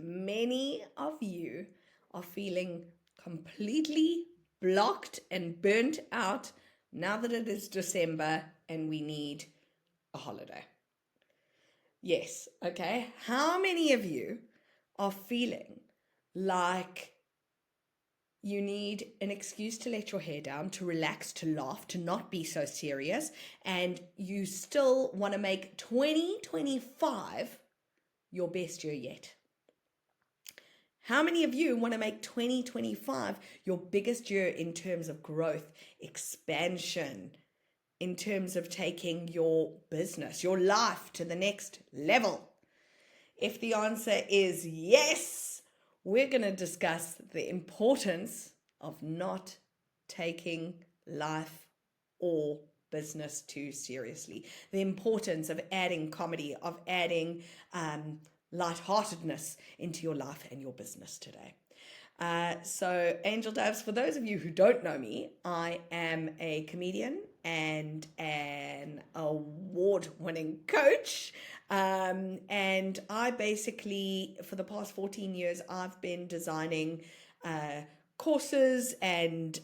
many of you are feeling completely blocked and burnt out now that it is December and we need a holiday. Yes, okay. How many of you are feeling like you need an excuse to let your hair down, to relax, to laugh, to not be so serious, and you still want to make 2025 your best year yet? How many of you want to make 2025 your biggest year in terms of growth, expansion, in terms of taking your business, your life to the next level? If the answer is yes, we're going to discuss the importance of not taking life or business too seriously. The importance of adding comedy, of adding lightheartedness into your life and your business today. So, Angel Doves, for those of you who don't know me, I am a comedian and an award-winning coach. And I basically, for the past 14 years, I've been designing courses and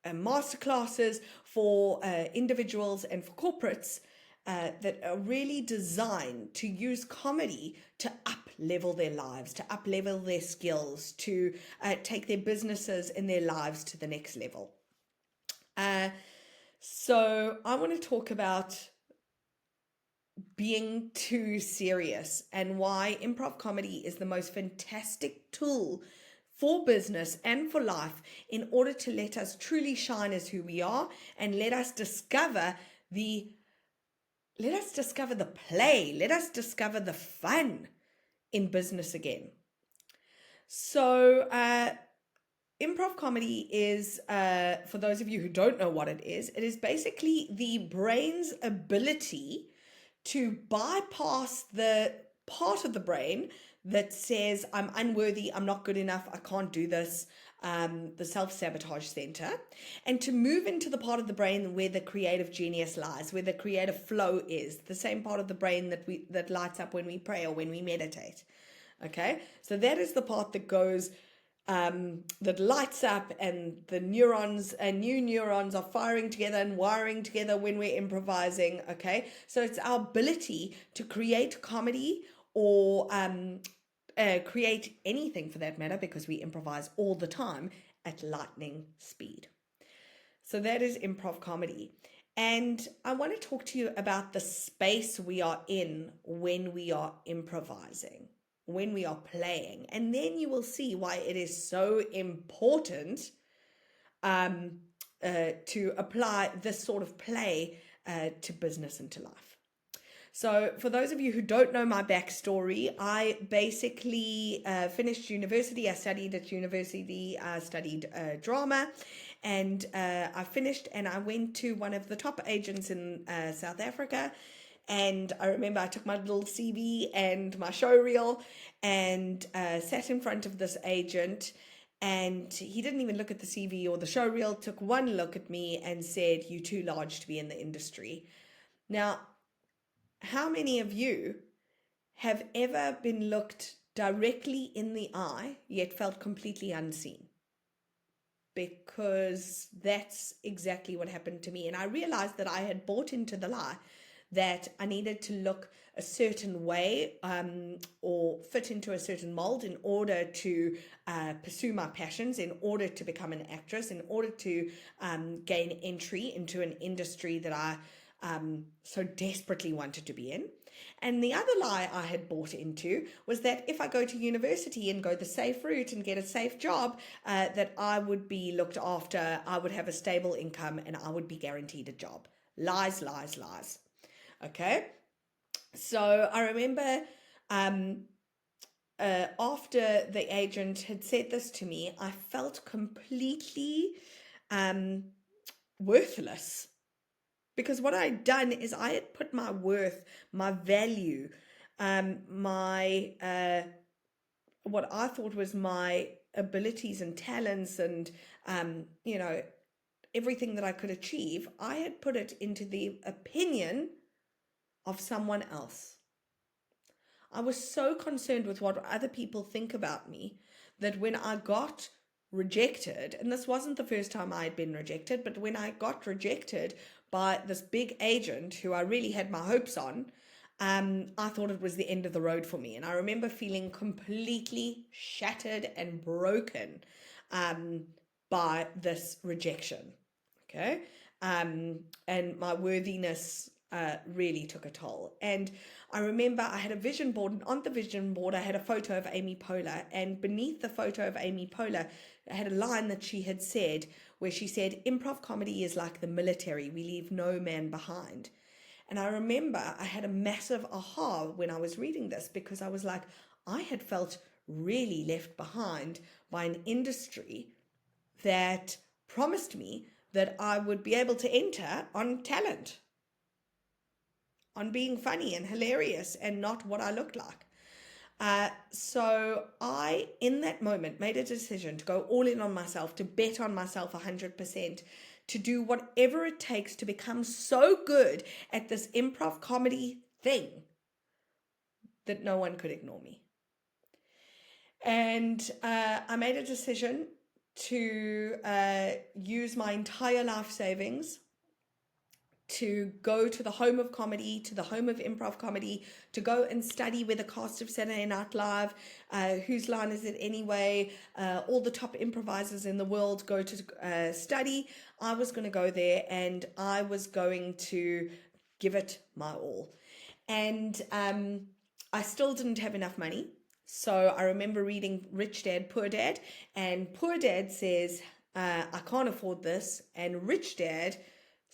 masterclasses for individuals and for corporates that are really designed to use comedy to up-level their lives, to up-level their skills, to take their businesses and their lives to the next level. So I want to talk about being too serious and why improv comedy is the most fantastic tool for business and for life in order to let us truly shine as who we are and let us discover the play, let us discover the fun in business again. So improv comedy is, for those of you who don't know what it is basically the brain's ability to bypass the part of the brain that says, I'm unworthy, I'm not good enough, I can't do this, the self-sabotage center, and to move into the part of the brain where the creative genius lies, where the creative flow is, the same part of the brain that lights up when we pray or when we meditate. Okay, so that is the part that goes that lights up, and the neurons and new neurons are firing together and wiring together when we're improvising. Okay, so it's our ability to create comedy or create anything for that matter, because we improvise all the time at lightning speed. So that is improv comedy. And I want to talk to you about the space we are in when we are improvising, when we are playing. And then you will see why it is so important to apply this sort of play to business and to life. So for those of you who don't know my backstory, I basically finished university. I studied at university. I studied drama, and I finished and I went to one of the top agents in South Africa. And I remember I took my little CV and my show reel and sat in front of this agent. And he didn't even look at the CV or the show reel, took one look at me and said, "You're too large to be in the industry." Now, how many of you have ever been looked directly in the eye yet felt completely unseen? Because that's exactly what happened to me. And I realized that I had bought into the lie that I needed to look a certain way or fit into a certain mold in order to pursue my passions, in order to become an actress, in order to gain entry into an industry that I so desperately wanted to be in. And the other lie I had bought into was that if I go to university and go the safe route and get a safe job, that I would be looked after, I would have a stable income, and I would be guaranteed a job. Lies, lies, lies. Okay, so I remember after the agent had said this to me, I felt completely worthless. Because what I'd done is I had put my worth, my value, my what I thought was my abilities and talents and everything that I could achieve, I had put it into the opinion of someone else. I was so concerned with what other people think about me that when I got rejected, and this wasn't the first time I had been rejected, but when I got rejected by this big agent who I really had my hopes on, I thought it was the end of the road for me. And I remember feeling completely shattered and broken by this rejection. Okay. And my worthiness really took a toll. And I remember I had a vision board, and on the vision board, I had a photo of Amy Poehler. And beneath the photo of Amy Poehler, I had a line that she had said, where she said, "Improv comedy is like the military, we leave no man behind." And I remember I had a massive aha when I was reading this, because I was like, I had felt really left behind by an industry that promised me that I would be able to enter on talent, on being funny and hilarious and not what I looked like. So I, in that moment, made a decision to go all in on myself, to bet on myself 100%, to do whatever it takes to become so good at this improv comedy thing that no one could ignore me. And I made a decision to use my entire life savings to go to the home of comedy, to the home of improv comedy, to go and study with the cast of Saturday Night Live, Whose Line Is It Anyway, all the top improvisers in the world go to study. I was going to go there and I was going to give it my all. And I still didn't have enough money. So I remember reading Rich Dad, Poor Dad, and Poor Dad says, I can't afford this. And Rich Dad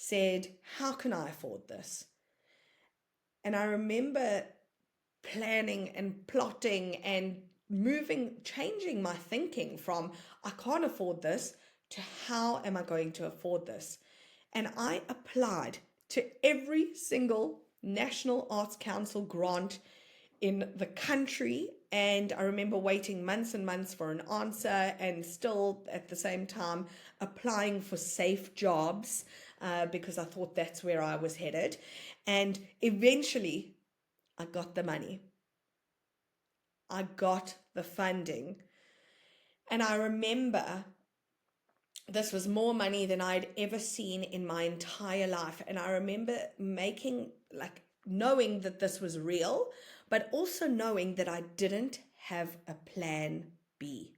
said, how can I afford this? And I remember planning and plotting and changing my thinking from I can't afford this to how am I going to afford this? And I applied to every single National Arts Council grant in the country. And I remember waiting months and months for an answer, and still at the same time applying for safe jobs because I thought that's where I was headed. And eventually I got the money. I got the funding. And I remember this was more money than I'd ever seen in my entire life. And I remember knowing that this was real, but also knowing that I didn't have a plan B.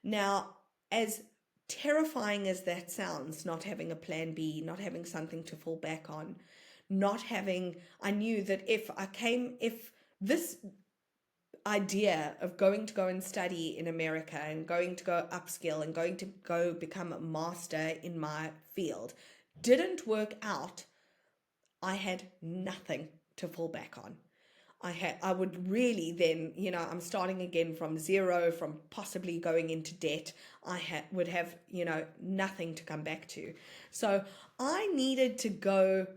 Now, as terrifying as that sounds, not having a plan B, not having something to fall back on, I knew that if this idea of going to go and study in America and going to go upskill and going to go become a master in my field didn't work out, I had nothing to fall back on. I would really then, I'm starting again from zero, from possibly going into debt. Would have, nothing to come back to. So I needed to go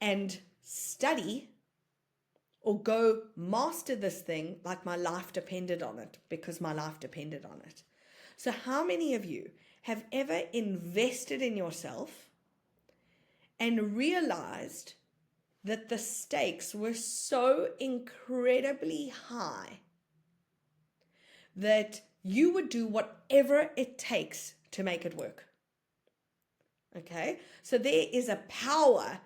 and study or go master this thing like my life depended on it, because my life depended on it. So how many of you have ever invested in yourself and realized that the stakes were so incredibly high that you would do whatever it takes to make it work? Okay, so there is a power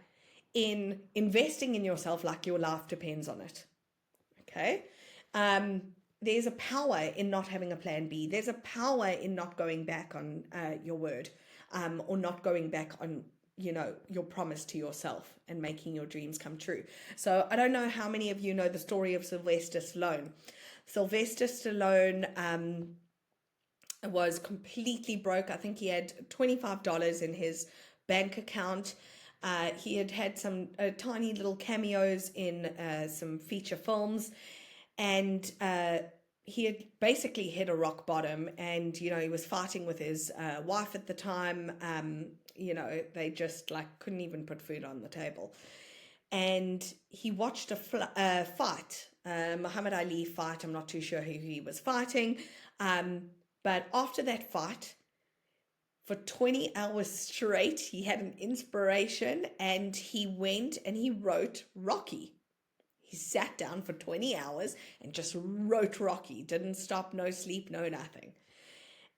in investing in yourself like your life depends on it. Okay, there's a power in not having a plan B. There's a power in not going back on your word, or not going back on your promise to yourself and making your dreams come true. So I don't know how many of you know the story of Sylvester Stallone. Sylvester Stallone was completely broke. I think he had $25 in his bank account. He had some tiny little cameos in some feature films, and he had basically hit a rock bottom. And he was fighting with his wife at the time. They just couldn't even put food on the table. And he watched a fight, Muhammad Ali fight. I'm not too sure who he was fighting, but after that fight, for 20 hours straight, he had an inspiration, and he went and he wrote Rocky. He sat down for 20 hours and just wrote Rocky. Didn't stop, no sleep, no nothing.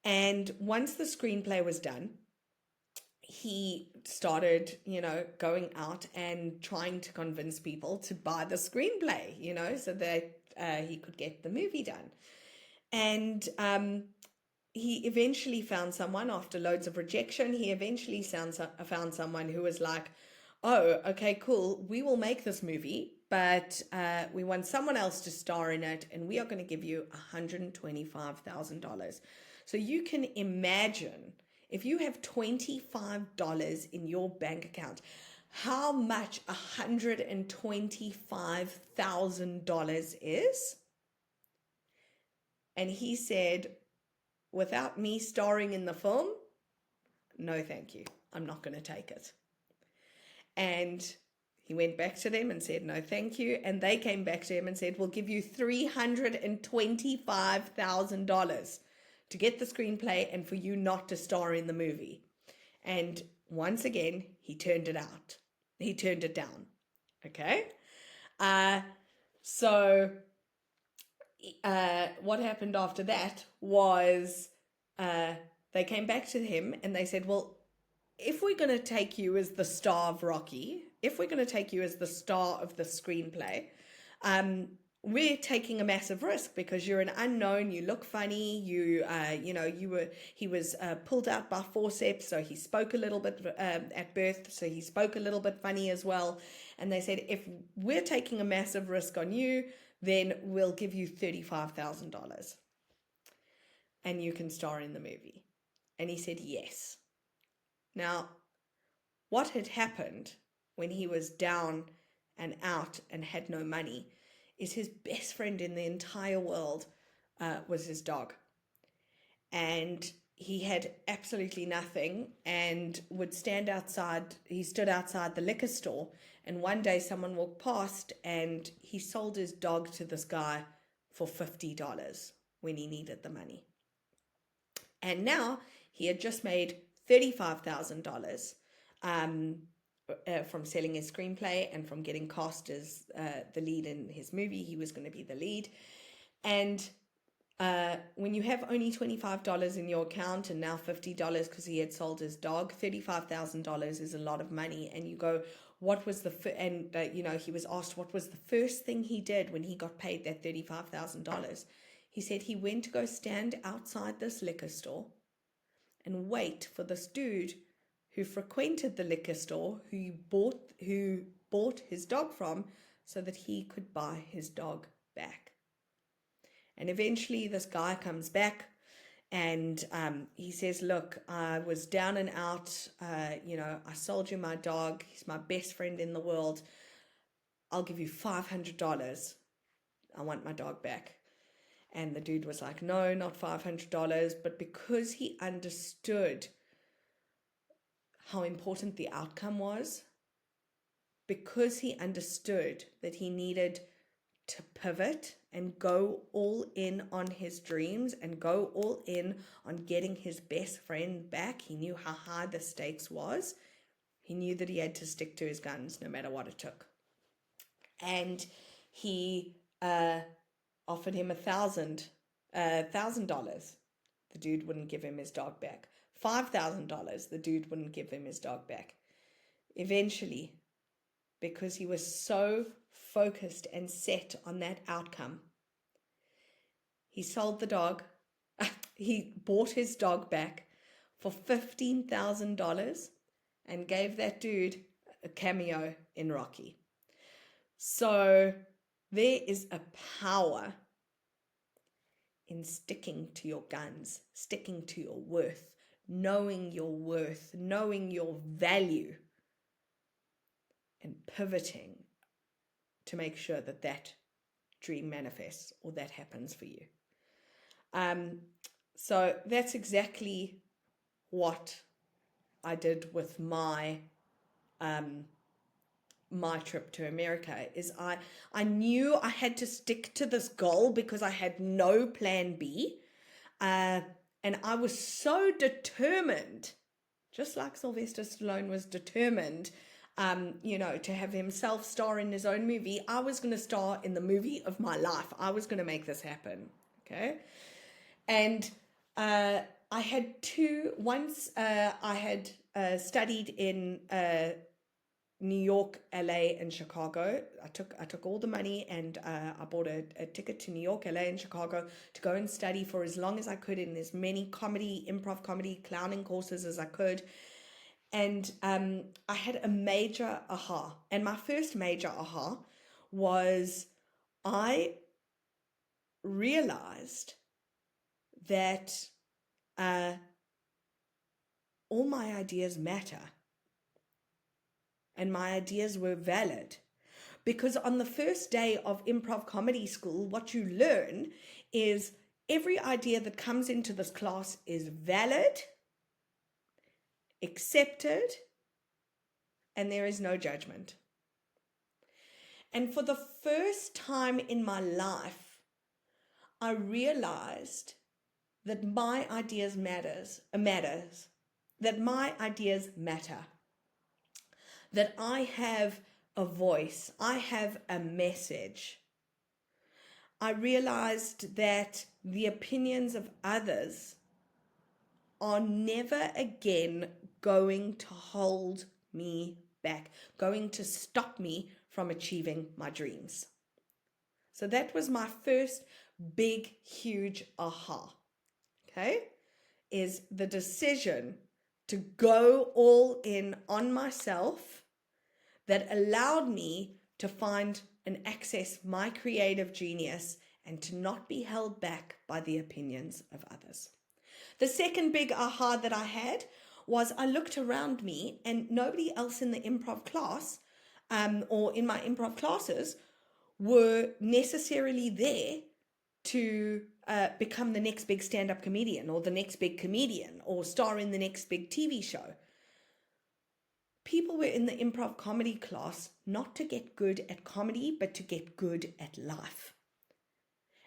And once the screenplay was done, he started, going out and trying to convince people to buy the screenplay, so that he could get the movie done. And he eventually found someone after loads of rejection. He eventually found someone who was like, oh, okay, cool. We will make this movie, but we want someone else to star in it, and we are going to give you $125,000. So you can imagine if you have $25 in your bank account, how much $125,000 is. And he said, without me starring in the film, no, thank you. I'm not going to take it. And he went back to them and said, no, thank you. And they came back to him and said, we'll give you $325,000 to get the screenplay and for you not to star in the movie. And once again, he turned it out. He turned it down. Okay? So what happened after that was they came back to him and they said, well, if we're going to take you as the star of Rocky, if we're going to take you as the star of the screenplay, we're taking a massive risk because you're an unknown, you look funny, he was pulled out by forceps, so he spoke a little bit at birth, so he spoke a little bit funny as well. And they said, if we're taking a massive risk on you, then we'll give you $35,000 and you can star in the movie. And he said yes. Now, what had happened when he was down and out and had no money is his best friend in the entire world was his dog. And he had absolutely nothing and would stand outside. He stood outside the liquor store, and one day someone walked past and he sold his dog to this guy for $50 when he needed the money. And now he had just made $35,000 from selling his screenplay and from getting cast as the lead in his movie. He was going to be the lead. And when you have only $25 in your account and now $50 because he had sold his dog, $35,000 is a lot of money. And you go, what was he was asked what was the first thing he did when he got paid that $35,000. He said he went to go stand outside this liquor store and wait for this dude who frequented the liquor store, who bought his dog from, so that he could buy his dog back. And eventually this guy comes back and he says, look, I was down and out, I sold you my dog. He's my best friend in the world. I'll give you $500. I want my dog back. And the dude was like, no, not $500. But because he understood how important the outcome was, because he understood that he needed to pivot and go all in on his dreams and go all in on getting his best friend back, he knew how high the stakes was. He knew that he had to stick to his guns no matter what it took. And he offered him $1,000. The dude wouldn't give him his dog back. $5,000. The dude wouldn't give him his dog back. Eventually, because he was so focused and set on that outcome, he sold the dog. He bought his dog back for $15,000 and gave that dude a cameo in Rocky. So there is a power in sticking to your guns, sticking to your worth, knowing your value, and pivoting to make sure that that dream manifests or that happens for you. So that's exactly what I did with my trip to America. Is I knew I had to stick to this goal because I had no plan B. And I was so determined, just like Sylvester Stallone was determined to have himself star in his own movie. I was going to star in the movie of my life. I was going to make this happen. Okay. And I had once I had studied in New York, LA, and Chicago. I took all the money and I bought a ticket to New York, LA, and Chicago to go and study for as long as I could in as many improv comedy, clowning courses as I could. And I had a major aha. And my first major aha was I realized that all my ideas matter and my ideas were valid. Because on the first day of improv comedy school, what you learn is every idea that comes into this class is valid, accepted, and there is no judgment. And for the first time in my life, I realized that my ideas matters, that my ideas matter, that I have a voice, I have a message. I realized that the opinions of others are never again going to hold me back, going to stop me from achieving my dreams. So that was my first big, huge aha, okay, is the decision to go all in on myself that allowed me to find and access my creative genius and to not be held back by the opinions of others. The second big aha that I had was I looked around me and nobody else in the improv class or in my improv classes were necessarily there to become the next big stand-up comedian or the next big comedian or star in the next big TV show. People were in the improv comedy class not to get good at comedy, but to get good at life.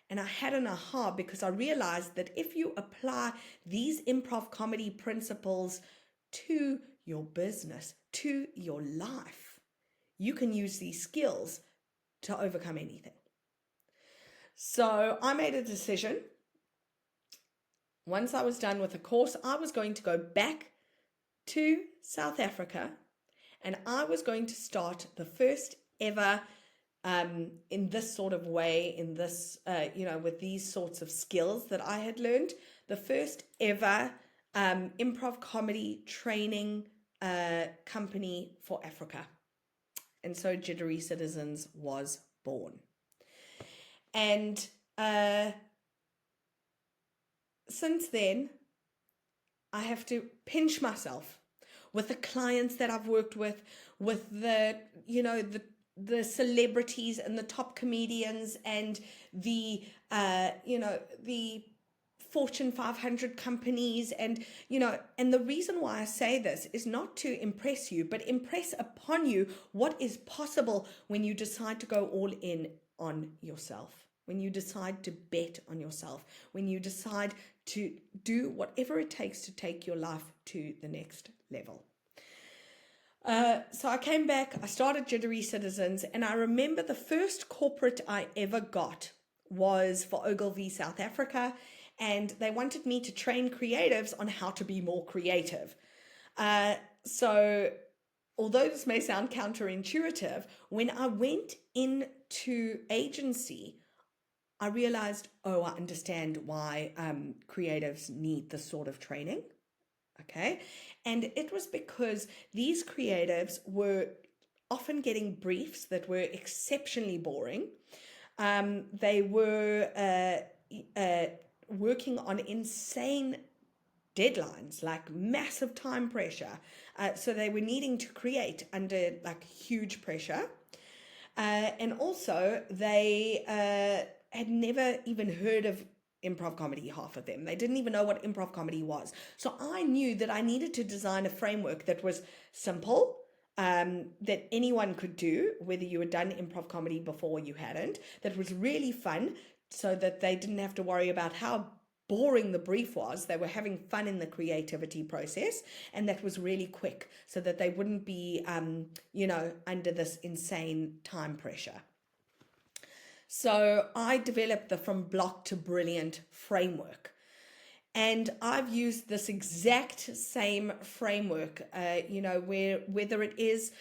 And I had an aha because I realized that if you apply these improv comedy principles to your business, to your life, you can use these skills to overcome anything. So I made a decision. Once I was done with the course, I was going to go back to South Africa and I was going to start the first ever in this sort of way, in this, with these sorts of skills that I had learned, the first ever improv comedy training company for Africa. And so Jittery Citizens was born. And since then, I have to pinch myself with the clients that I've worked with the celebrities and the top comedians and the Fortune 500 companies and the reason why I say this is not to impress you, but impress upon you what is possible when you decide to go all in on yourself, when you decide to bet on yourself, when you decide to do whatever it takes to take your life to the next level. So I came back, I started Jittery Citizens, and I remember the first corporate I ever got was for Ogilvy South Africa, and they wanted me to train creatives on how to be more creative. So although this may sound counterintuitive, when I went into agency, I realized, I understand why creatives need this sort of training. Okay. And it was because these creatives were often getting briefs that were exceptionally boring. They were working on insane deadlines, like massive time pressure. So they were needing to create under like huge pressure. And also they had never even heard of improv comedy, half of them. They didn't even know what improv comedy was. So I knew that I needed to design a framework that was simple, that anyone could do, whether you had done improv comedy before or you hadn't, that was really fun so that they didn't have to worry about how boring the brief was. They were having fun in the creativity process, and that was really quick so that they wouldn't be, under this insane time pressure. So I developed the From Block to Brilliant framework. And I've used this exact same framework, whether it is,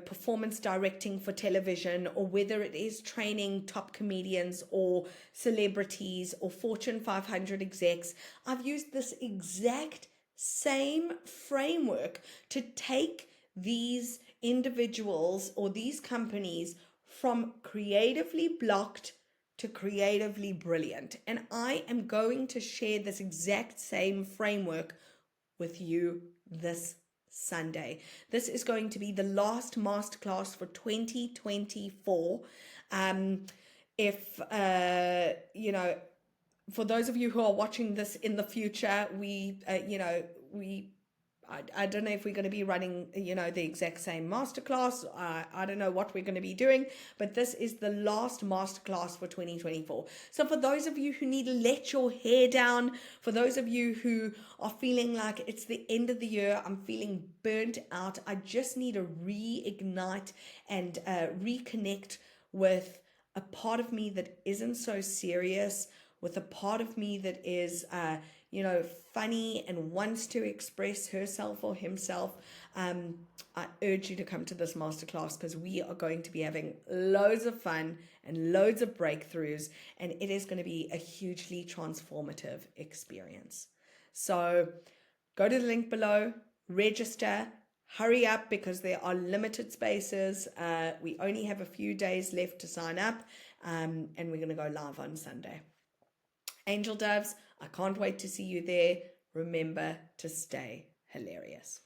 performance directing for television, or whether it is training top comedians or celebrities or Fortune 500 execs. I've used this exact same framework to take these individuals or these companies from creatively blocked to creatively brilliant. And I am going to share this exact same framework with you this Sunday. This is going to be the last masterclass for 2024. For those of you who are watching this in the future, I don't know if we're going to be running, the exact same masterclass. I don't know what we're going to be doing, but this is the last masterclass for 2024. So for those of you who need to let your hair down, for those of you who are feeling like it's the end of the year, I'm feeling burnt out, I just need to reignite and reconnect with a part of me that isn't so serious, with a part of me that is, funny and wants to express herself or himself. I urge you to come to this masterclass because we are going to be having loads of fun and loads of breakthroughs, and it is going to be a hugely transformative experience. So go to the link below, register, hurry up because there are limited spaces. We only have a few days left to sign up, and we're going to go live on Sunday. Angel Doves, I can't wait to see you there. Remember to stay hilarious.